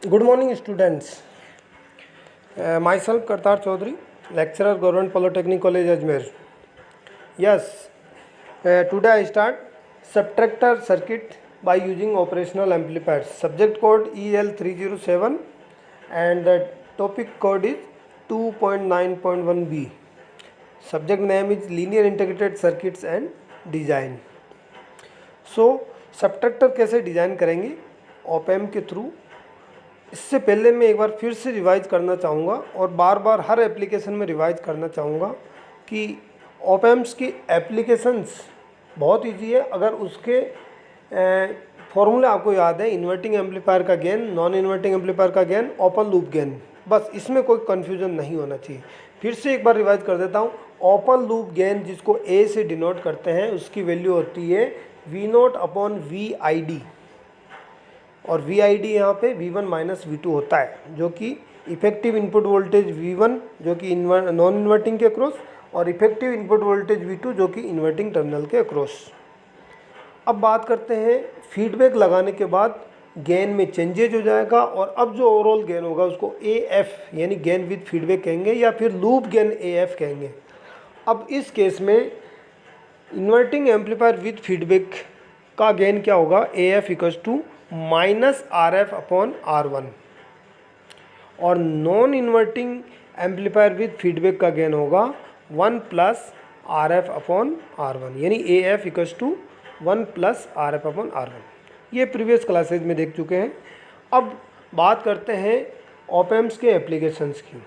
Good morning, students. Myself Kartar Chaudhary, lecturer, Government Polytechnic College, Ajmer. Yes, today I start subtractor circuit by using operational amplifiers. Subject code EL307 and the topic code is 2.9.1b. Subject name is linear integrated circuits and design. So subtractor कैसे design करेंगे op amp के through, इससे पहले मैं एक बार फिर से revise करना चाहूँगा और बार बार हर एप्लीकेशन में रिवाइज करना चाहूँगा कि ऑप एम्प्स की एप्लीकेशंस बहुत इजी है अगर उसके फॉर्मूले आपको याद है। इन्वर्टिंग एम्पलीफायर का गेन, नॉन इन्वर्टिंग एम्पलीफायर का गेन, ओपन लूप गेन, बस इसमें कोई कन्फ्यूजन नहीं होना चाहिए। फिर से एक बार रिवाइज कर देता हूँ। ओपन लूप गेन जिसको ए से डिनोट करते हैं उसकी वैल्यू होती है V0 अपॉन VID और VID यहाँ पे V1 माइनस V2 होता है, जो कि इफेक्टिव इनपुट वोल्टेज V1 जो कि नॉन इन्वर्टिंग के अक्रॉस और इफेक्टिव इनपुट वोल्टेज V2 जो कि इन्वर्टिंग टर्मिनल के अक्रॉस। अब बात करते हैं फीडबैक लगाने के बाद गेन में चेंजेज हो जाएगा और अब जो ओवरऑल गेन होगा उसको AF यानी गेन विद फीडबैक कहेंगे या फिर लूप गेन AF कहेंगे। अब इस केस में इन्वर्टिंग एम्पलीफायर विद फीडबैक का गेन क्या होगा, AF equals to minus RF upon R1 और non inverting amplifier with feedback का गेन होगा 1 प्लस RF अपॉन R1 यानी AF equals to 1 plus RF upon R1। ये प्रीवियस क्लासेज में देख चुके हैं। अब बात करते हैं ऑप एम्प्स के एप्लीकेशंस की।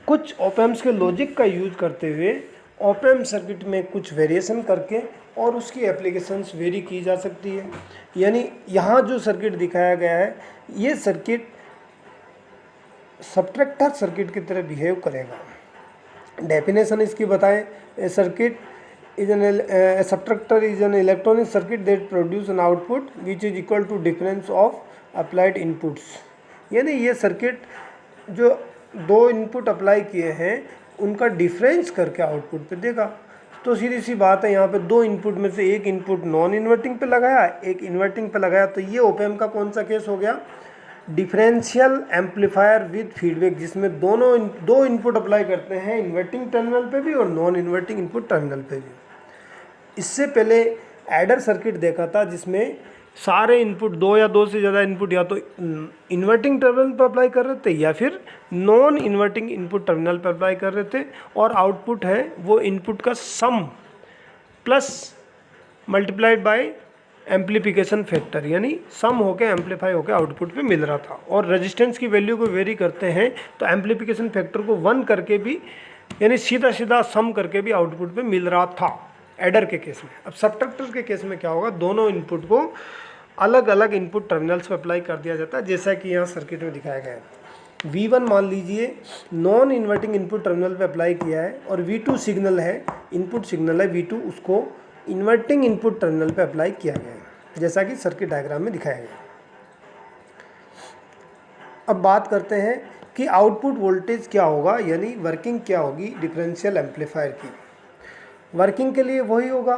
कुछ ऑप एम्प्स के लॉजिक का यूज करते हुए ऑप एम्प सर्किट में कुछ वेरिएशन करके और उसकी एप्लीकेशंस वेरी की जा सकती है। यानी यहाँ जो सर्किट दिखाया गया है ये सर्किट सबट्रैक्टर सर्किट की तरह बिहेव करेगा। डेफिनेशन इसकी बताएं, a circuit is an subtractor is an electronic circuit that produce an output which is equal to difference of applied inputs. यानी ये सर्किट जो दो इनपुट अप्लाई किए हैं उनका डिफरेंस करके आउटपुट पे देगा। तो सीधी सी बात है, यहाँ पे दो इनपुट में से एक इनपुट नॉन इन्वर्टिंग पे लगाया, एक इन्वर्टिंग पे लगाया, तो ये ऑप एम्प का कौन सा केस हो गया, डिफरेंशियल एम्पलीफायर विद फीडबैक, जिसमें दो इनपुट अप्लाई करते हैं इन्वर्टिंग टर्मिनल पे भी और नॉन इन्वर्टिंग इनपुट टर्मिनल पे भी। इससे पहले एडर सर्किट देखा था जिसमें सारे इनपुट दो या दो से ज़्यादा इनपुट या तो इन्वर्टिंग टर्मिनल पर अप्लाई कर रहे थे या फिर नॉन इन्वर्टिंग इनपुट टर्मिनल पर अप्लाई कर रहे थे और आउटपुट है वो इनपुट का sum plus multiplied by amplification factor, यानी सम होकर एम्पलीफाई होकर आउटपुट पे मिल रहा था। और रेजिस्टेंस की वैल्यू को वेरी करते हैं तो एम्पलीफिकेशन फैक्टर को 1 करके भी यानी सीधा सीधा सम करके भी आउटपुट पे मिल रहा था एडर के केस में। अब सबट्रैक्टर के केस में क्या होगा, दोनों इनपुट को अलग अलग इनपुट टर्मिनल्स पर अप्लाई कर दिया जाता है जैसा कि यहाँ सर्किट में दिखाया गया है। V1 मान लीजिए नॉन इन्वर्टिंग इनपुट टर्मिनल पे अप्लाई किया है और V2 सिग्नल है, इनपुट सिग्नल है V2, उसको इन्वर्टिंग इनपुट टर्मिनल पे अप्लाई किया गया है जैसा कि सर्किट डायग्राम में दिखाया गया है। अब बात करते हैं कि आउटपुट वोल्टेज क्या होगा, यानी वर्किंग क्या होगी डिफरेंशियल एम्पलीफायर की। वर्किंग के लिए वही होगा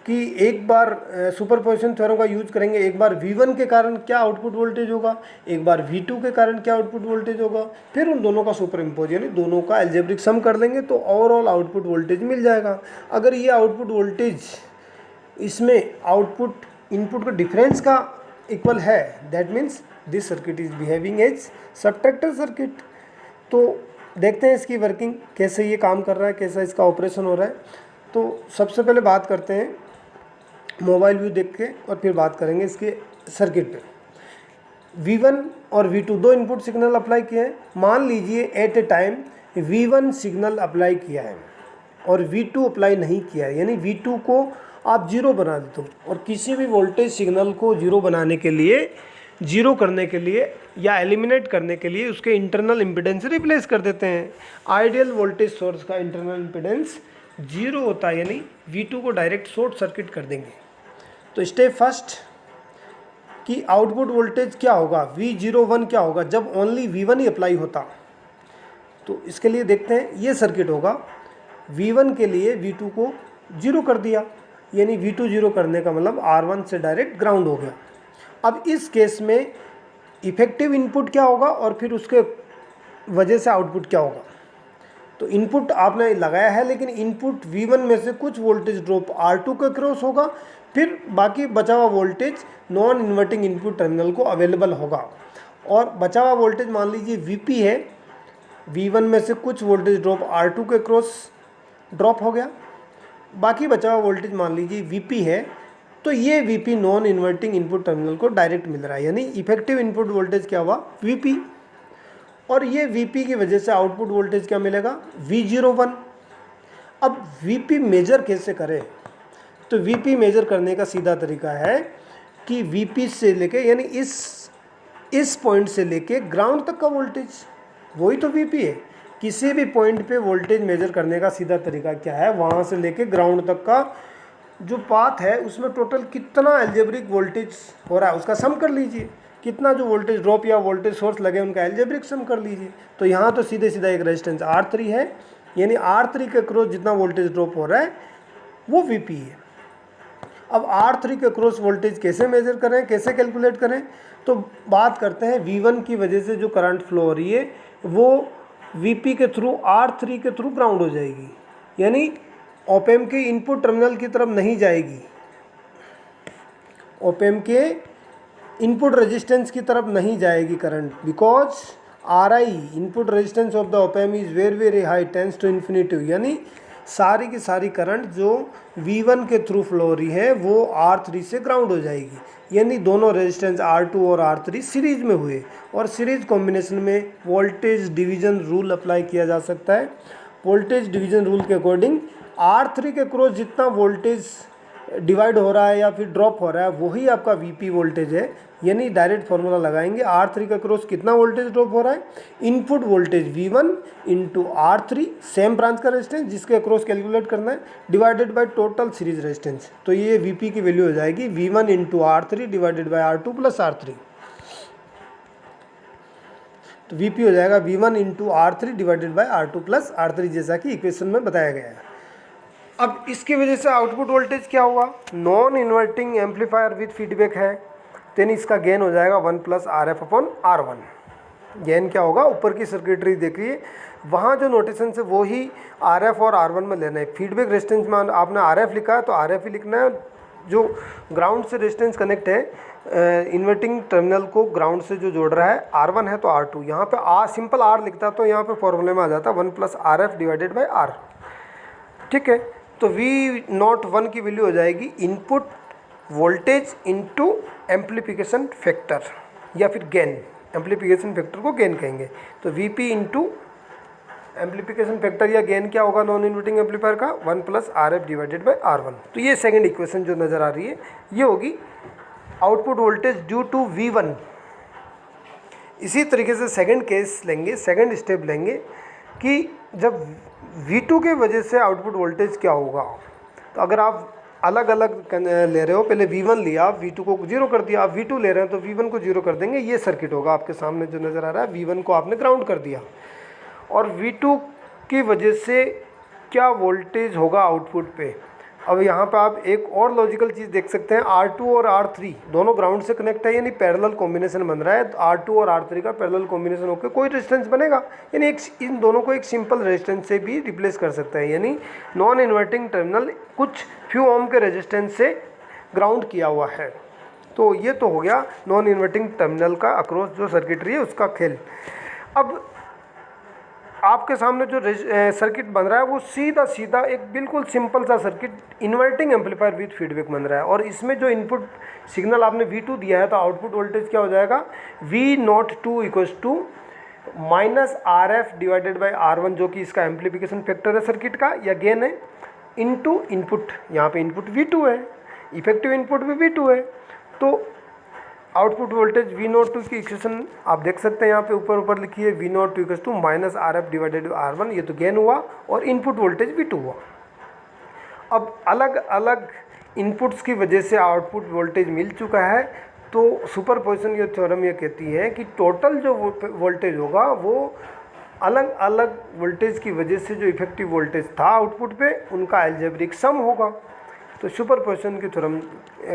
कि एक बार सुपरपोजिशन थ्योरम का यूज करेंगे, एक बार V1 के कारण क्या आउटपुट वोल्टेज होगा, एक बार V2 के कारण क्या आउटपुट वोल्टेज होगा, फिर उन दोनों का सुपर इम्पोज यानी दोनों का एल्जेब्रिक सम कर लेंगे तो ओवरऑल आउटपुट वोल्टेज मिल जाएगा। अगर ये आउटपुट वोल्टेज इसमें आउटपुट इनपुट का डिफरेंस का इक्वल है, that means this circuit is behaving as subtractor circuit. तो देखते हैं इसकी वर्किंग कैसे ये काम कर रहा है, कैसा इसका ऑपरेशन हो रहा है। तो सबसे पहले बात करते हैं मोबाइल व्यू देख के और फिर बात करेंगे इसके सर्किट पे। V1 और V2 दो इनपुट सिग्नल अप्लाई किए हैं। मान लीजिए at a time V1 signal apply किया है और V2 अप्लाई नहीं किया है, यानी V2 को आप जीरो बना देते हो और किसी भी वोल्टेज सिग्नल को जीरो बनाने के लिए, जीरो करने के लिए या एलिमिनेट करने के लिए उसके इंटरनल इम्पिडेंस से रिप्लेस कर देते हैं। आइडियल वोल्टेज सोर्स का इंटरनल इम्पिडेंस जीरो होता है, यानी V2 को डायरेक्ट शॉर्ट सर्किट कर देंगे। तो स्टेप फर्स्ट कि आउटपुट वोल्टेज क्या होगा, V01 क्या होगा जब ओनली V1 ही अप्लाई होता। तो इसके लिए देखते हैं, ये सर्किट होगा V1 के लिए V2 को जीरो कर दिया, यानी V2 जीरो करने का मतलब R1 से डायरेक्ट ग्राउंड हो गया। अब इस केस में इफेक्टिव इनपुट क्या होगा और फिर उसके वजह से आउटपुट क्या होगा। तो इनपुट आपने लगाया है, लेकिन इनपुट V1 में से कुछ वोल्टेज ड्रॉप R2 के क्रॉस होगा, फिर बाकी बचा हुआ voltage non inverting input terminal को अवेलेबल होगा। और बचा हुआ वोल्टेज मान लीजिए Vp है, V1 में से कुछ वोल्टेज ड्रॉप R2 के क्रॉस ड्रॉप हो गया, बाकी बचा हुआ वोल्टेज मान लीजिए Vp है, तो ये Vp non inverting input terminal को डायरेक्ट मिल रहा है, यानी इफेक्टिव इनपुट वोल्टेज क्या हुआ, Vp। और ये Vp की वजह से आउटपुट वोल्टेज क्या मिलेगा, V01। अब Vp मेजर कैसे करें, तो Vp मेजर करने का सीधा तरीका है कि Vp से लेके, यानी इस पॉइंट से लेके ग्राउंड तक का वोल्टेज, वही तो Vp है। किसी भी पॉइंट पे वोल्टेज मेजर करने का सीधा तरीका क्या है, वहाँ से लेके ग्राउंड तक का जो पाथ है उसमें टोटल कितना एल्जेब्रिक वोल्टेज हो रहा है उसका सम कर लीजिए, कितना जो वोल्टेज ड्रॉप या वोल्टेज सोर्स लगे उनका एल्जेब्रिक सम कर लीजिए। तो यहाँ तो सीधे सीधा एक रेजिस्टेंस R3 है, यानी R3 के क्रॉस जितना वोल्टेज ड्रॉप हो रहा है वो Vp है। अब R3 के क्रॉस वोल्टेज कैसे मेजर करें, कैसे कैलकुलेट करें, तो बात करते हैं V1 की वजह से जो करंट फ्लो हो रही है वो Vp के थ्रू R3 के थ्रू ग्राउंड हो जाएगी, यानी ऑप एम्प के इनपुट टर्मिनल की तरफ नहीं जाएगी, ऑप एम्प के इनपुट रेजिस्टेंस की तरफ नहीं जाएगी current, because Ri input resistance of the op amp is very very high, tends to infinity, यानी सारी की सारी करंट जो V1 के थ्रू फ्लो हो रही है वो R3 से ग्राउंड हो जाएगी, यानी दोनों रेजिस्टेंस R2 और R3 सीरीज में हुए, और सीरीज कॉम्बिनेशन में वोल्टेज डिवीजन रूल अप्लाई किया जा सकता है। वोल्टेज डिवीजन रूल के अकॉर्डिंग R3 के क्रॉस जितना वोल्टेज डिवाइड हो रहा है या फिर ड्रॉप हो रहा है वही आपका Vp वोल्टेज है, यानी डायरेक्ट फार्मूला लगाएंगे R3 का क्रॉस कितना वोल्टेज ड्रॉप हो रहा है, input voltage V1 into R3 same branch का रेजिस्टेंस जिसके क्रॉस कैलकुलेट करना है, divided by total series resistance. तो ये Vp की वैल्यू हो जाएगी V1 into R3 divided by R2 plus R3। तो Vp हो जाएगा V1 into R3 divided by R2 plus R3, जैसा कि इक्वेशन में बताया गया है। अब इसकी वजह से आउटपुट वोल्टेज क्या हुआ, non inverting amplifier with feedback है, यानी इसका गेन हो जाएगा 1 plus RF upon R1। Gain क्या होगा, ऊपर की सर्किटरी देखिए, वहाँ जो नोटेशन है वो ही RF और R1 में लेना है। फीडबैक रेजिस्टेंस में आपने RF लिखा है तो RF ही लिखना है, जो ग्राउंड से रेजिस्टेंस कनेक्ट है, इन्वर्टिंग टर्मिनल को ग्राउंड से जो जोड़ रहा है R1 है तो R2, यहाँ पे सिंपल R लिखता तो यहाँ पे फॉर्मूले में आ जाता 1 plus RF divided by R, ठीक है। तो V01 की वैल्यू हो जाएगी input voltage into amplification factor या फिर गेन, एम्पलीफिकेशन फैक्टर को गेन कहेंगे। तो Vp इंटू एम्पलीफिकेशन फैक्टर या गेन क्या होगा नॉन इन्वर्टिंग एम्पलीफायर का, 1 plus RF divided by R1। तो ये सेकंड इक्वेशन जो नज़र आ रही है ये होगी output voltage due to V1। इसी तरीके से सेकंड केस लेंगे, सेकंड स्टेप लेंगे कि जब V2 के वजह से आउटपुट वोल्टेज क्या होगा। तो अगर आप अलग अलग ले रहे हो, पहले V1 लिया, V2 को 0 कर दिया, आप V2 ले रहे हैं तो V1 को 0 कर देंगे, ये सर्किट होगा आपके सामने जो नज़र आ रहा है। V1 को आपने ग्राउंड कर दिया और V2 की वजह से क्या वोल्टेज होगा आउटपुट पे। अब यहाँ पे आप एक और लॉजिकल चीज़ देख सकते हैं, R2 और R3 दोनों ग्राउंड से कनेक्ट है, यानी पैरेलल कॉम्बिनेशन बन रहा है। तो R2 और R3 का पैरेलल कॉम्बिनेशन होकर कोई रेजिस्टेंस बनेगा, यानी इन दोनों को एक सिंपल रेजिस्टेंस से भी रिप्लेस कर सकता है, यानी नॉन इन्वर्टिंग टर्मिनल कुछ फ्यू ओम के रेजिस्टेंस से ग्राउंड किया हुआ है। तो ये तो हो गया नॉन इन्वर्टिंग टर्मिनल का अक्रॉस जो सर्किटरी है उसका खेल। अब आपके सामने जो सर्किट बन रहा है वो सीधा सीधा एक बिल्कुल सिंपल सा circuit inverting amplifier with feedback बन रहा है, और इसमें जो इनपुट सिग्नल आपने V2 दिया है तो आउटपुट वोल्टेज क्या हो जाएगा, V02 equals to minus RF divided by R1 जो कि इसका एम्पलीफिकेशन फैक्टर है सर्किट का या गेन है, इनटू इनपुट, यहाँ पे इनपुट V2 है, इफेक्टिव इनपुट भी V2 है। तो आउटपुट वोल्टेज V02 की इक्वेशन आप देख सकते हैं, यहाँ पे ऊपर लिखी है V02 equals to minus RF divided R1, ये तो गेन हुआ, और इनपुट वोल्टेज V2 हुआ। अब अलग अलग इनपुट्स की वजह से आउटपुट वोल्टेज मिल चुका है, तो सुपरपोजिशन ये थ्योरम ये कहती है कि टोटल जो वोल्टेज होगा वो अलग अलग वोल्टेज की वजह से जो इफेक्टिव वोल्टेज था आउटपुट पे उनका एल्जेब्रिक सम होगा। तो सुपरपोजिशन की थ्योरम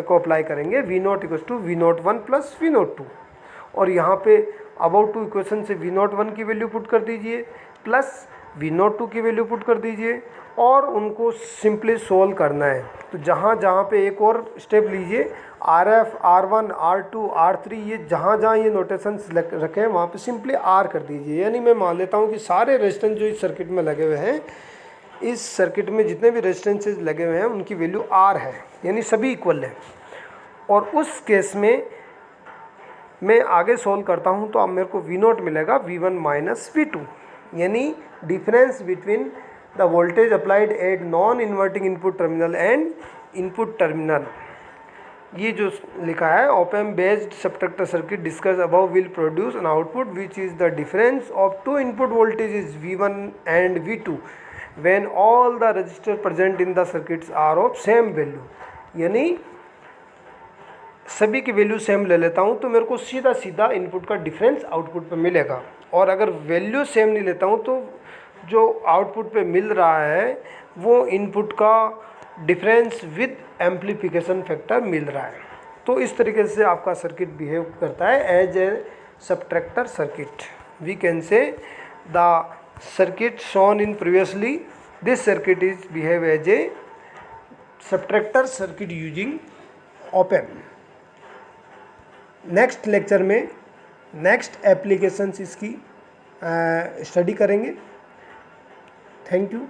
को अप्लाई करेंगे, V0 equals to V01 plus V02, और यहाँ पे अबाउट टू इक्वेशन से V01 की वैल्यू पुट कर दीजिए प्लस V02 की वैल्यू पुट कर दीजिए और उनको सिंपली सोल्व करना है। तो जहाँ जहाँ पे एक और स्टेप लीजिए, RF, R1, R2, R3, ये जहाँ जहाँ ये नोटेशंस रखे हैं वहाँ पे सिंपली R कर दीजिए। यानी मैं मान लेता हूँ कि सारे रेजिस्टेंस जो इस सर्किट में लगे हुए हैं, इस सर्किट में जितने भी रेजिस्टेंसेज लगे हुए हैं उनकी वैल्यू R है, यानी सभी इक्वल है। और उस केस में मैं आगे सोल्व करता हूँ तो अब मेरे को V0 मिलेगा V1 माइनस V2, यानी difference between the voltage applied at non inverting input terminal and input terminal. ये जो लिखा है, op amp based subtractor circuit discuss above will produce an output which is the difference of two input voltages V1 and V2 when all the register present in the circuits are of same value. यानी सभी की value same ले लेता हूँ तो मेरे को सीधा सीधा इनपुट का डिफरेंस आउटपुट पे मिलेगा। और अगर वैल्यू सेम नहीं लेता हूँ तो जो आउटपुट पे मिल रहा है वो इनपुट का डिफरेंस विद एम्प्लीफिकेशन फैक्टर मिल रहा है। तो इस तरीके से आपका सर्किट बिहेव करता है as a subtractor circuit. We can say the circuit shown in previously, this circuit is behave as a subtractor circuit using op amp. Next lecture में नेक्स्ट एप्लीकेशंस इसकी स्टडी करेंगे। Thank you.